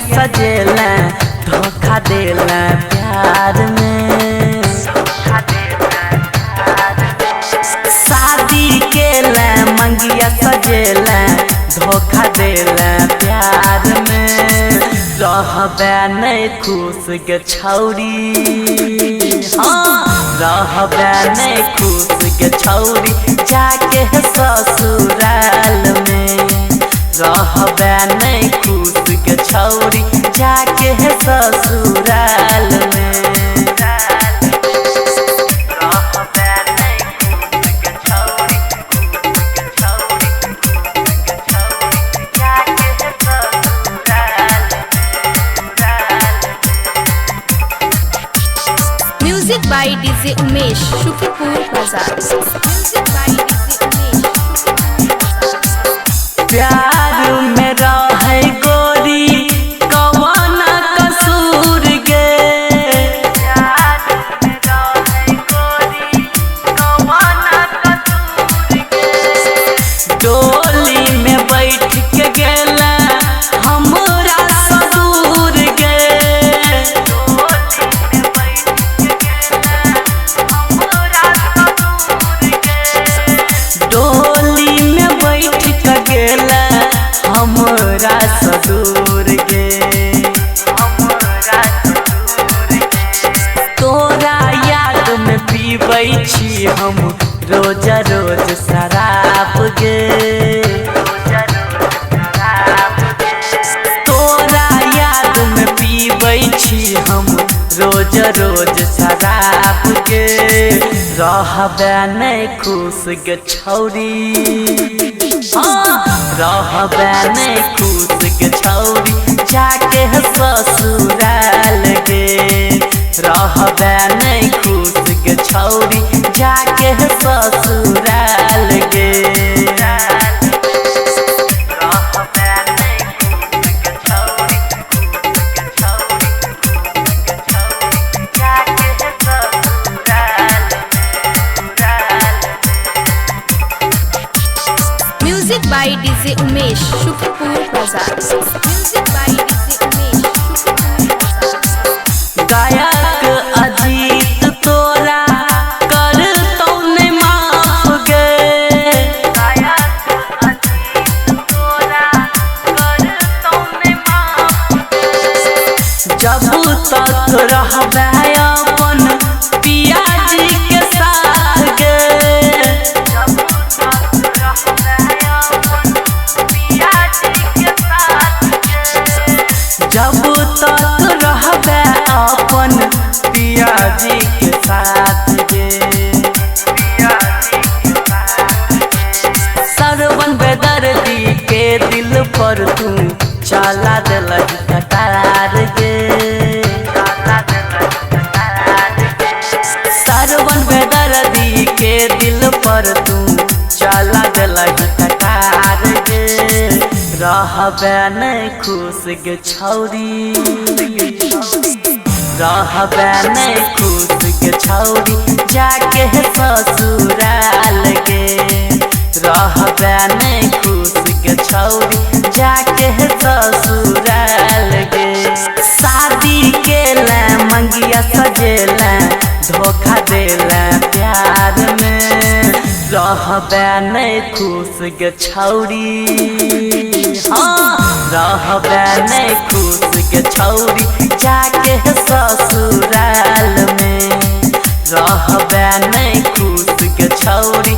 सजेला धोखा देला प्यार में, शादी केला मंगिया सजेला धोखा देला प्यार में। रहबे नहीं खुश के छौरी, हाँ रहबे नहीं खुश के छौरी जाके ससुराल में। रहबे नहीं खुश के छौरी जाके ससुराल में। Music by DJ Umesh Shukipur Bazar. Music by DJ Umesh प्यार में रहे गोरी कौन कसूर गे, प्यार में रहे गोरी कौन कसूर गे। डोली में बैठ के गेला हमरा ससुर गे, डोली में बैठ के गेला हमरा ससुर गे, हमरा ससुर गे। तोरा याद में पीबै छी हम रोज रोज शराब गे, तोरा याद में पीबै छी हम रोज रोज शराब गे। रहबे नहीं खुश के छौरी, हाँ रहबे नहीं खुश के छौरी जाके ससुराल गे। रहबे नहीं खुश के छौरी जाके ससुराल गे। Music by DJ Umesh Shukipur Bazar. Music by DJ Umesh Shukipur Bazar. गायक अजीत तोरा करतौ नहीं माफ गे, गायक अजीत तोरा करतौ नहीं माफ गे। जब तक रहबे अपन पिया जी के साथ गे, जब तक रहबे अपन पिया जी के साथ गे। जब तक रहबे अपन पिया जी के साथ गे, पिया जी के साथ गे। सरवन बेदर्दी के दिल पर तू चला दिलक कटार गे, चला दिलक कटार गे। सरवन बेदर्दी के दिल पर तू चला दिलक कटार गे। रहबे नहीं खुश के छौरी, रहबे नहीं खुश के छौरी जाके ससुराल गे। रहबे नहीं खुश के छौरी जाके ससुराल गे। शादी केला मंगिया सजेला धोखा देला प्यार में। रहबे नहीं खुश के छौरी, हाँ रहबे नहीं खुश के छौरी जाके ससुराल में। रहबे नहीं खुश के छौरी